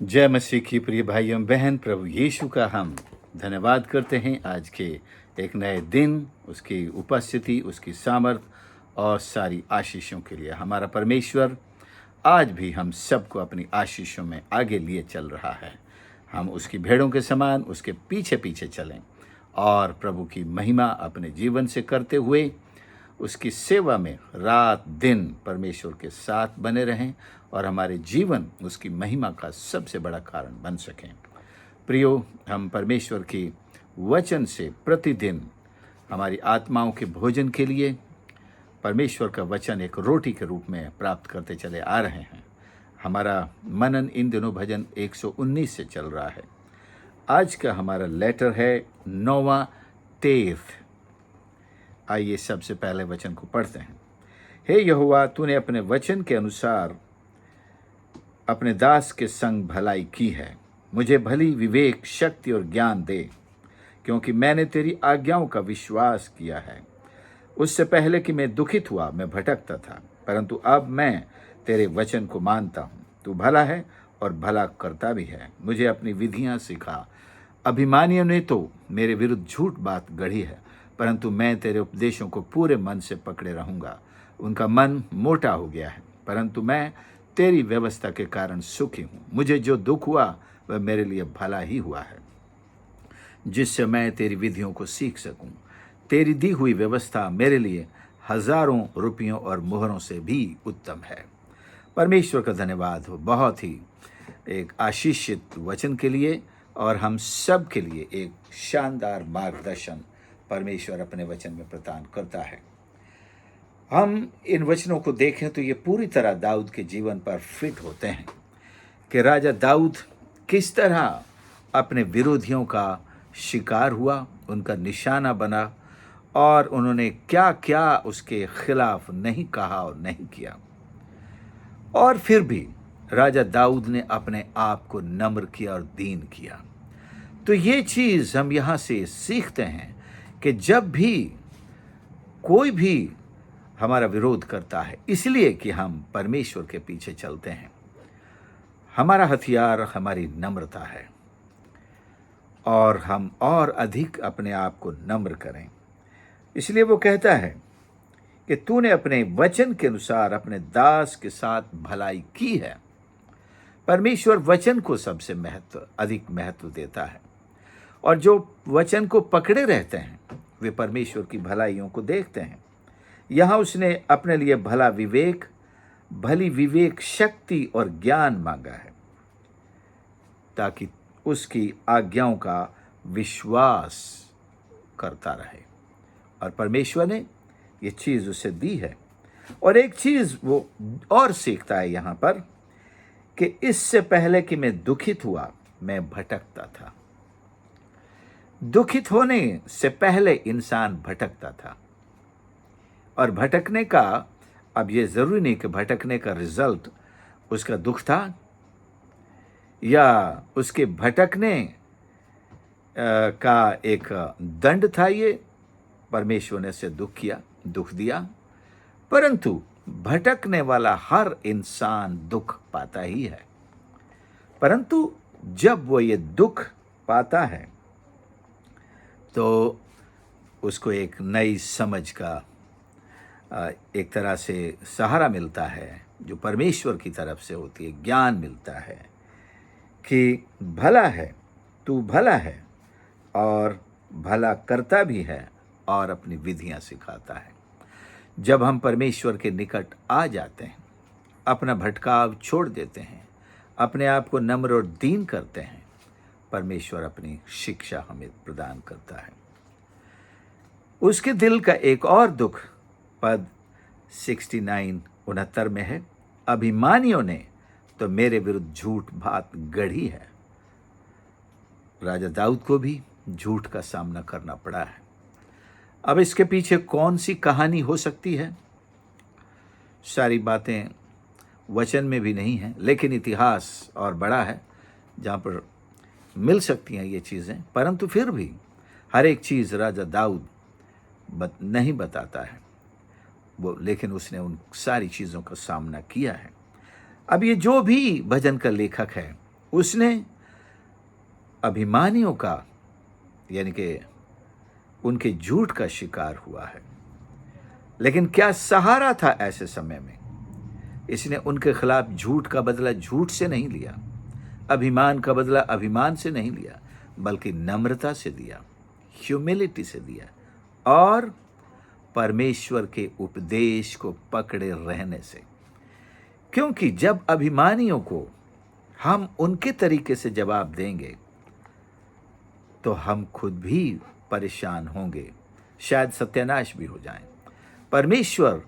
जय मसीह की प्रिय भाइयों बहन, प्रभु यीशु का हम धन्यवाद करते हैं आज के एक नए दिन, उसकी उपस्थिति, उसकी सामर्थ और सारी आशीषों के लिए। हमारा परमेश्वर आज भी हम सबको अपनी आशीषों में आगे लिए चल रहा है। हम उसकी भेड़ों के समान उसके पीछे पीछे चलें और प्रभु की महिमा अपने जीवन से करते हुए उसकी सेवा में रात दिन परमेश्वर के साथ बने रहें और हमारे जीवन उसकी महिमा का सबसे बड़ा कारण बन सकें। प्रियो, हम परमेश्वर की वचन से प्रतिदिन हमारी आत्माओं के भोजन के लिए परमेश्वर का वचन एक रोटी के रूप में प्राप्त करते चले आ रहे हैं। हमारा मनन इन दिनों भजन 119 से चल रहा है। आज का हमारा लेटर है 9वां तीर्थ। आइए सबसे पहले वचन को पढ़ते हैं। हे यहोवा, तूने अपने वचन के अनुसार अपने दास के संग भलाई की है। मुझे भली विवेक, शक्ति और ज्ञान दे, क्योंकि मैंने तेरी आज्ञाओं का विश्वास किया है। उससे पहले कि मैं दुखित हुआ, मैं भटकता था, परंतु अब मैं तेरे वचन को मानता हूँ। तू भला है और भला करता भी है। मुझे अपनी विधियां सिखा। अभिमानियों ने तो मेरे विरुद्ध झूठ बात गढ़ी है, परंतु मैं तेरे उपदेशों को पूरे मन से पकड़े रहूंगा। उनका मन मोटा हो गया है, परंतु मैं तेरी व्यवस्था के कारण सुखी हूँ। मुझे जो दुख हुआ वह मेरे लिए भला ही हुआ है, जिससे मैं तेरी विधियों को सीख सकूं। तेरी दी हुई व्यवस्था मेरे लिए हजारों रुपयों और मोहरों से भी उत्तम है। परमेश्वर का धन्यवाद हो बहुत ही एक आशीषित वचन के लिए, और हम सब के लिए एक शानदार मार्गदर्शन परमेश्वर अपने वचन में प्रदान करता है। हम इन वचनों को देखें तो ये पूरी तरह दाऊद के जीवन पर फिट होते हैं कि राजा दाऊद किस तरह अपने विरोधियों का शिकार हुआ, उनका निशाना बना, और उन्होंने क्या क्या उसके खिलाफ नहीं कहा और नहीं किया। और फिर भी राजा दाऊद ने अपने आप को नम्र किया और दीन किया। तो ये चीज हम यहां से सीखते हैं कि जब भी कोई भी हमारा विरोध करता है, इसलिए कि हम परमेश्वर के पीछे चलते हैं, हमारा हथियार हमारी नम्रता है, और हम और अधिक अपने आप को नम्र करें। इसलिए वो कहता है कि तूने अपने वचन के अनुसार अपने दास के साथ भलाई की है। परमेश्वर वचन को सबसे अधिक महत्व देता है, और जो वचन को पकड़े रहते हैं वे परमेश्वर की भलाइयों को देखते हैं। यहां उसने अपने लिए भला विवेक, भली विवेक, शक्ति और ज्ञान मांगा है, ताकि उसकी आज्ञाओं का विश्वास करता रहे। और परमेश्वर ने ये चीज उसे दी है। और एक चीज वो और सीखता है यहां पर कि इससे पहले कि मैं दुखित हुआ, मैं भटकता था। दुखित होने से पहले इंसान भटकता था, और भटकने का, अब ये जरूरी नहीं कि भटकने का रिजल्ट उसका दुख था या उसके भटकने का एक दंड था। ये परमेश्वर ने उसे दुख दिया, परंतु भटकने वाला हर इंसान दुख पाता ही है। परंतु जब वो ये दुख पाता है तो उसको एक नई समझ का एक तरह से सहारा मिलता है, जो परमेश्वर की तरफ से होती है। ज्ञान मिलता है कि भला है, तू भला है और भला करता भी है, और अपनी विधियां सिखाता है। जब हम परमेश्वर के निकट आ जाते हैं, अपना भटकाव छोड़ देते हैं, अपने आप को नम्र और दीन करते हैं, परमेश्वर अपनी शिक्षा हमें प्रदान करता है। उसके दिल का एक और दुख पद 69 में है। अभिमानियों ने तो मेरे विरुद्ध झूठ बात गढ़ी है। राजा दाऊद को भी झूठ का सामना करना पड़ा है। अब इसके पीछे कौन सी कहानी हो सकती है? सारी बातें वचन में भी नहीं है, लेकिन इतिहास और बड़ा है जहाँ पर मिल सकती हैं ये चीज़ें। परंतु फिर भी हर एक चीज़ राजा दाऊद नहीं बताता है वो, लेकिन उसने उन सारी चीज़ों का सामना किया है। अब ये जो भी भजन का लेखक है, उसने अभिमानियों का यानी कि उनके झूठ का शिकार हुआ है। लेकिन क्या सहारा था ऐसे समय में? इसने उनके खिलाफ झूठ का बदला झूठ से नहीं लिया, अभिमान का बदला अभिमान से नहीं लिया, बल्कि नम्रता से दिया, ह्यूमिलिटी से दिया और परमेश्वर के उपदेश को पकड़े रहने से। क्योंकि जब अभिमानियों को हम उनके तरीके से जवाब देंगे तो हम खुद भी परेशान होंगे, शायद सत्यानाश भी हो जाएं। परमेश्वर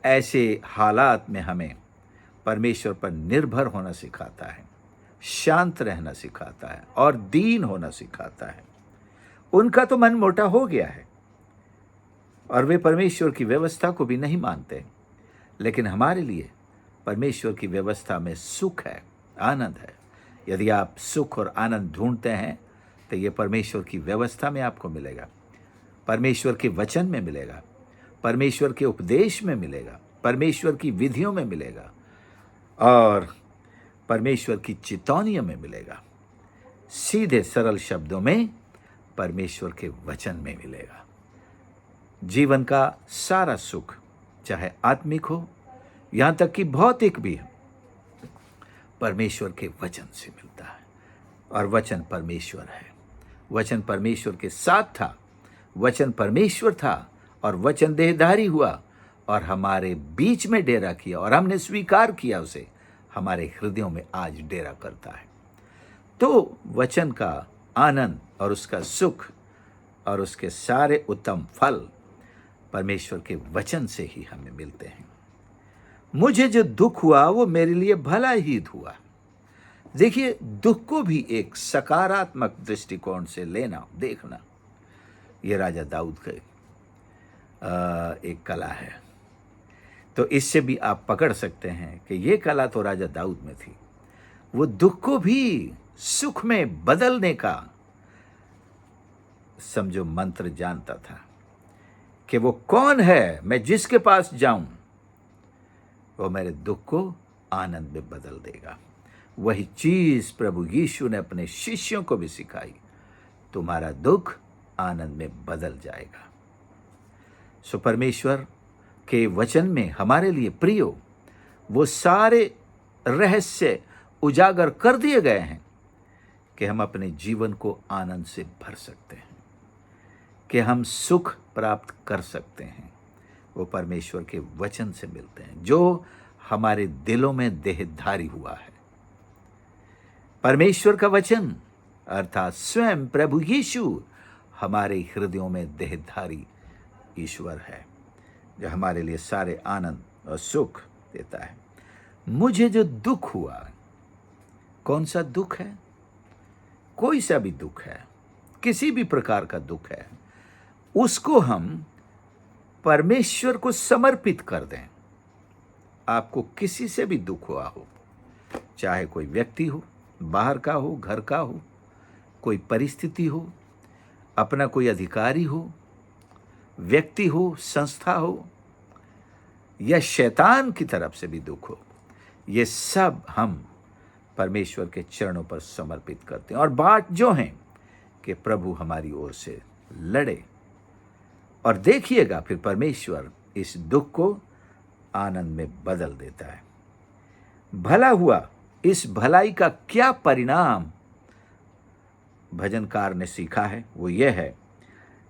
ऐसे हालात में हमें परमेश्वर पर निर्भर होना सिखाता है, शांत रहना सिखाता है और दीन होना सिखाता है। उनका तो मन मोटा हो गया है और वे परमेश्वर की व्यवस्था को भी नहीं मानते, लेकिन हमारे लिए परमेश्वर की व्यवस्था में सुख है, आनंद है। यदि आप सुख और आनंद ढूंढते हैं तो ये परमेश्वर की व्यवस्था में आपको मिलेगा, परमेश्वर के वचन में मिलेगा, परमेश्वर के उपदेश में मिलेगा, परमेश्वर की विधियों में मिलेगा और परमेश्वर की चेतावनियों में मिलेगा। सीधे सरल शब्दों में परमेश्वर के वचन में मिलेगा। जीवन का सारा सुख, चाहे आत्मिक हो यहां तक कि भौतिक भी हो, परमेश्वर के वचन से मिलता है। और वचन परमेश्वर है, वचन परमेश्वर के साथ था, वचन परमेश्वर था और वचन देहधारी हुआ और हमारे बीच में डेरा किया और हमने स्वीकार किया उसे, हमारे हृदयों में आज डेरा करता है। तो वचन का आनंद और उसका सुख और उसके सारे उत्तम फल परमेश्वर के वचन से ही हमें मिलते हैं। मुझे जो दुख हुआ वो मेरे लिए भला ही हुआ। देखिए, दुख को भी एक सकारात्मक दृष्टिकोण से लेना, देखना, ये राजा दाऊद का एक कला है। तो इससे भी आप पकड़ सकते हैं कि ये कला तो राजा दाऊद में थी। वो दुख को भी सुख में बदलने का समझो मंत्र जानता था कि वो कौन है मैं जिसके पास जाऊं वो मेरे दुख को आनंद में बदल देगा। वही चीज प्रभु यीशु ने अपने शिष्यों को भी सिखाई, तुम्हारा दुख आनंद में बदल जाएगा। सो परमेश्वर के वचन में हमारे लिए प्रियो वो सारे रहस्य उजागर कर दिए गए हैं कि हम अपने जीवन को आनंद से भर सकते हैं, कि हम सुख प्राप्त कर सकते हैं। वो परमेश्वर के वचन से मिलते हैं जो हमारे दिलों में देहधारी हुआ है। परमेश्वर का वचन अर्थात स्वयं प्रभु यीशु हमारे हृदयों में देहधारी ईश्वर है जो हमारे लिए सारे आनंद और सुख देता है। मुझे जो दुख हुआ, कौन सा दुख है? कोई सा भी दुख है, किसी भी प्रकार का दुख है, उसको हम परमेश्वर को समर्पित कर दें। आपको किसी से भी दुख हुआ हो, चाहे कोई व्यक्ति हो, बाहर का हो, घर का हो, कोई परिस्थिति हो, अपना कोई अधिकारी हो, व्यक्ति हो, संस्था हो या शैतान की तरफ से भी दुख हो, ये सब हम परमेश्वर के चरणों पर समर्पित करते हैं और बाट जो हैं कि प्रभु हमारी ओर से लड़े। और देखिएगा फिर परमेश्वर इस दुख को आनंद में बदल देता है। भला हुआ, इस भलाई का क्या परिणाम भजनकार ने सीखा है वो ये है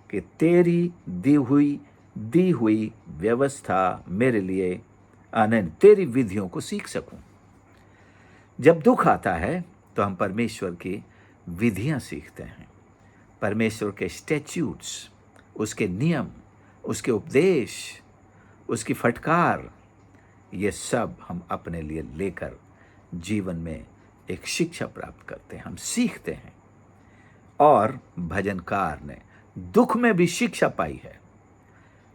कि तेरी दी हुई व्यवस्था मेरे लिए आनंद, तेरी विधियों को सीख सकूं। जब दुख आता है तो हम परमेश्वर की विधियां सीखते हैं, परमेश्वर के स्टैट्यूट्स, उसके नियम, उसके उपदेश, उसकी फटकार, ये सब हम अपने लिए लेकर जीवन में एक शिक्षा प्राप्त करते हैं, हम सीखते हैं। और भजनकार ने दुख में भी शिक्षा पाई है।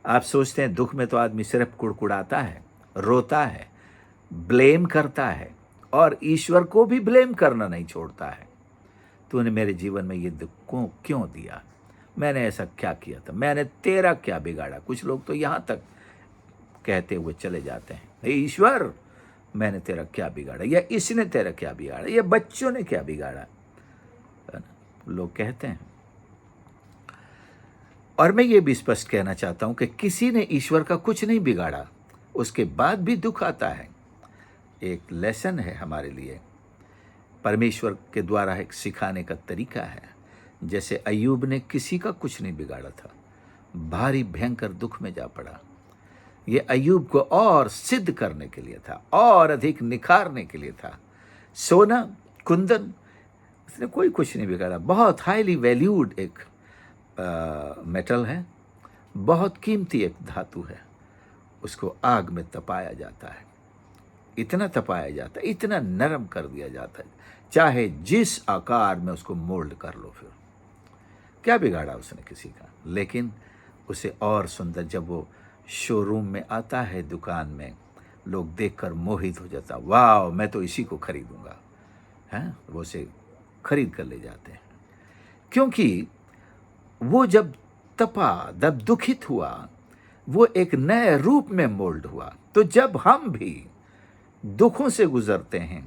आप सोचते हैं दुख में तो आदमी सिर्फ कुड़कुड़ाता है, रोता है, ब्लेम करता है और ईश्वर को भी ब्लेम करना नहीं छोड़ता है। तूने मेरे जीवन में ये दुख को क्यों दिया? मैंने ऐसा क्या किया था? मैंने तेरा क्या बिगाड़ा? कुछ लोग तो यहाँ तक कहते हुए चले जाते हैं, हे ईश्वर, मैंने तेरा क्या बिगाड़ा, या इसने तेरा क्या बिगाड़ा, या बच्चों ने क्या बिगाड़ा, है ना? लोग कहते हैं। और मैं ये भी स्पष्ट कहना चाहता हूं कि किसी ने ईश्वर का कुछ नहीं बिगाड़ा, उसके बाद भी दुख आता है। एक लेसन है हमारे लिए, परमेश्वर के द्वारा एक सिखाने का तरीका है। जैसे अय्यूब ने किसी का कुछ नहीं बिगाड़ा था, भारी भयंकर दुख में जा पड़ा। ये अय्यूब को और सिद्ध करने के लिए था, और अधिक निखारने के लिए था। सोना, कुंदन, उसने कोई कुछ नहीं बिगाड़ा। बहुत हाईली वैल्यूड एक मेटल है, बहुत कीमती एक धातु है। उसको आग में तपाया जाता है, इतना तपाया जाता है, इतना नरम कर दिया जाता है, चाहे जिस आकार में उसको मोल्ड कर लो। फिर क्या बिगाड़ा उसने किसी का? लेकिन उसे और सुंदर, जब वो शोरूम में आता है, दुकान में, लोग देखकर मोहित हो जाता, वाह मैं तो इसी को खरीदूंगा, हैं? वो उसे खरीद कर ले जाते हैं, क्योंकि वो जब तपा, जब दुखित हुआ, वो एक नए रूप में मोल्ड हुआ। तो जब हम भी दुखों से गुजरते हैं,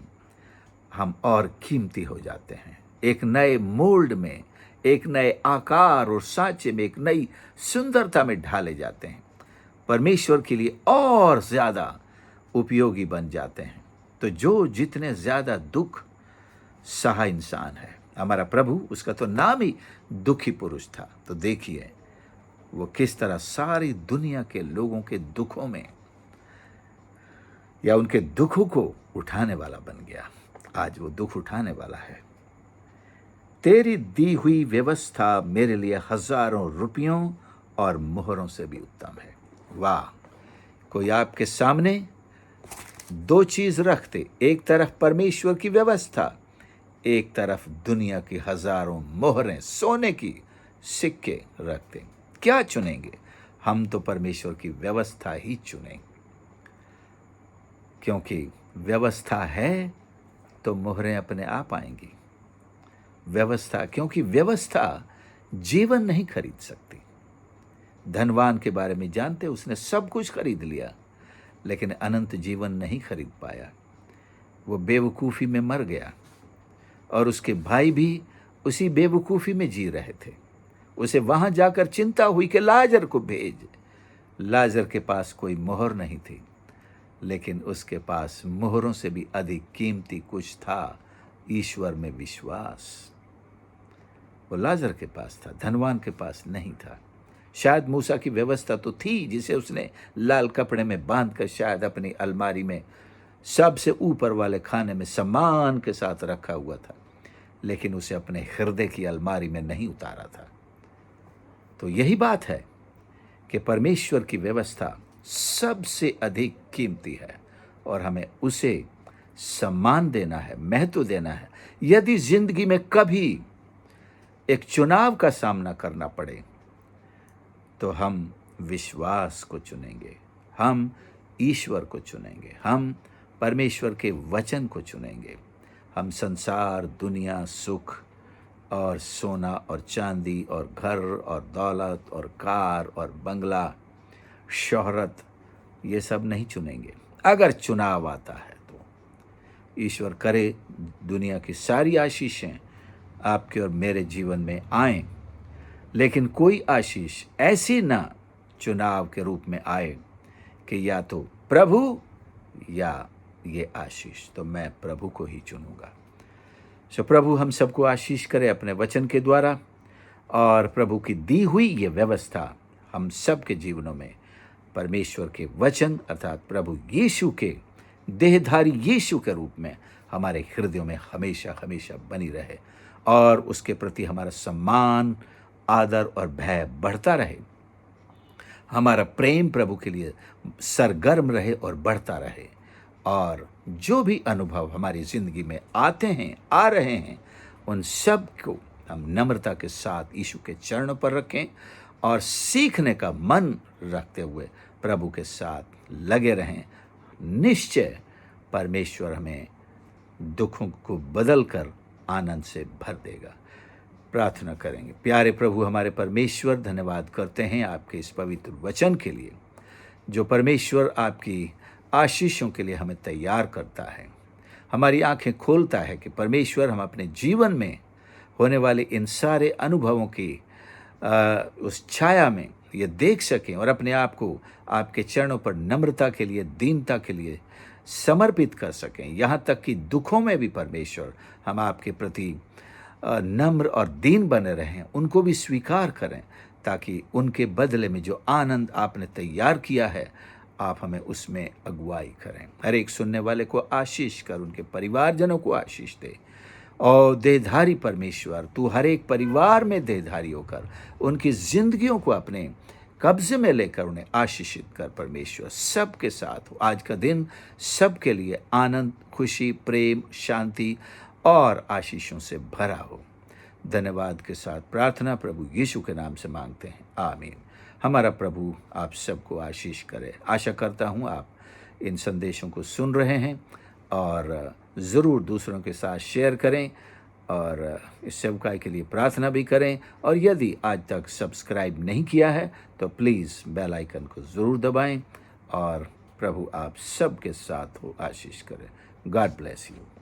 हम और कीमती हो जाते हैं, एक नए मोल्ड में, एक नए आकार और सांचे में, एक नई सुंदरता में ढाले जाते हैं, परमेश्वर के लिए और ज्यादा उपयोगी बन जाते हैं। तो जो जितने ज्यादा दुख सहा इंसान है, हमारा प्रभु, उसका तो नाम ही दुखी पुरुष था। तो देखिए वो किस तरह सारी दुनिया के लोगों के दुखों में, या उनके दुखों को उठाने वाला बन गया। आज वो दुख उठाने वाला है। तेरी दी हुई व्यवस्था मेरे लिए हजारों रुपयों और मोहरों से भी उत्तम है। वाह! कोई आपके सामने दो चीज रखते, एक तरफ परमेश्वर की व्यवस्था, एक तरफ दुनिया की हजारों मोहरें, सोने की सिक्के रखते, क्या चुनेंगे? हम तो परमेश्वर की व्यवस्था ही चुनेंगे, क्योंकि व्यवस्था है तो मोहरें अपने आप आएंगी। व्यवस्था, क्योंकि व्यवस्था जीवन नहीं खरीद सकती। धनवान के बारे में जानते, उसने सब कुछ खरीद लिया, लेकिन अनंत जीवन नहीं खरीद पाया। वो बेवकूफ़ी में मर गया, और उसके भाई भी उसी बेवकूफ़ी में जी रहे थे। उसे वहां जाकर चिंता हुई कि लाजर को भेज। लाजर के पास कोई मोहर नहीं थी, लेकिन उसके पास मोहरों से भी अधिक कीमती कुछ था, ईश्वर में विश्वास। वो लाजर के पास था, धनवान के पास नहीं था। शायद मूसा की व्यवस्था तो थी, जिसे उसने लाल कपड़े में बांधकर शायद अपनी अलमारी में सबसे ऊपर वाले खाने में सम्मान के साथ रखा हुआ था, लेकिन उसे अपने हृदय की अलमारी में नहीं उतारा था। तो यही बात है कि परमेश्वर की व्यवस्था सबसे अधिक कीमती है, और हमें उसे सम्मान देना है, महत्व देना है। यदि जिंदगी में कभी एक चुनाव का सामना करना पड़े, तो हम विश्वास को चुनेंगे, हम ईश्वर को चुनेंगे, हम परमेश्वर के वचन को चुनेंगे। हम संसार, दुनिया, सुख और सोना और चांदी और घर और दौलत और कार और बंगला, शोहरत, ये सब नहीं चुनेंगे। अगर चुनाव आता है तो ईश्वर करे दुनिया की सारी आशीषें आपके और मेरे जीवन में आएं, लेकिन कोई आशीष ऐसी ना चुनाव के रूप में आए कि या तो प्रभु या ये आशीष। तो मैं प्रभु को ही चुनूंगा। सो प्रभु हम सबको आशीष करे अपने वचन के द्वारा, और प्रभु की दी हुई ये व्यवस्था हम सब के जीवनों में परमेश्वर के वचन अर्थात प्रभु यीशु के देहधारी यीशु के रूप में हमारे हृदयों में हमेशा हमेशा बनी रहे, और उसके प्रति हमारा सम्मान, आदर और भय बढ़ता रहे। हमारा प्रेम प्रभु के लिए सरगर्म रहे और बढ़ता रहे, और जो भी अनुभव हमारी ज़िंदगी में आते हैं, आ रहे हैं, उन सब को हम नम्रता के साथ यीशु के चरणों पर रखें, और सीखने का मन रखते हुए प्रभु के साथ लगे रहें। निश्चय परमेश्वर हमें दुखों को बदल कर आनंद से भर देगा। प्रार्थना करेंगे। प्यारे प्रभु हमारे परमेश्वर, धन्यवाद करते हैं आपके इस पवित्र वचन के लिए, जो परमेश्वर आपकी आशीषों के लिए हमें तैयार करता है, हमारी आंखें खोलता है कि परमेश्वर हम अपने जीवन में होने वाले इन सारे अनुभवों की उस छाया में ये देख सकें और अपने आप को आपके चरणों पर नम्रता के लिए, दीनता के लिए समर्पित कर सकें। यहाँ तक कि दुखों में भी परमेश्वर हम आपके प्रति नम्र और दीन बने रहें, उनको भी स्वीकार करें, ताकि उनके बदले में जो आनंद आपने तैयार किया है आप हमें उसमें अगुवाई करें। हर एक सुनने वाले को आशीष कर, उनके परिवारजनों को आशीष दे। और देहधारी परमेश्वर, तू हर एक परिवार में देहधारी होकर उनकी जिंदगियों को अपने कब्जे में लेकर उन्हें आशीषित कर। परमेश्वर सबके साथ हो। आज का दिन सबके लिए आनंद, खुशी, प्रेम, शांति और आशीषों से भरा हो। धन्यवाद के साथ प्रार्थना प्रभु यीशु के नाम से मांगते हैं, आमीन। हमारा प्रभु आप सबको आशीष करे। आशा करता हूँ आप इन संदेशों को सुन रहे हैं और ज़रूर दूसरों के साथ शेयर करें और इस सेवकाई के लिए प्रार्थना भी करें। और यदि आज तक सब्सक्राइब नहीं किया है तो प्लीज़ बेल आइकन को ज़रूर दबाएं। और प्रभु आप सबके साथ हो, आशीष करें। God bless you.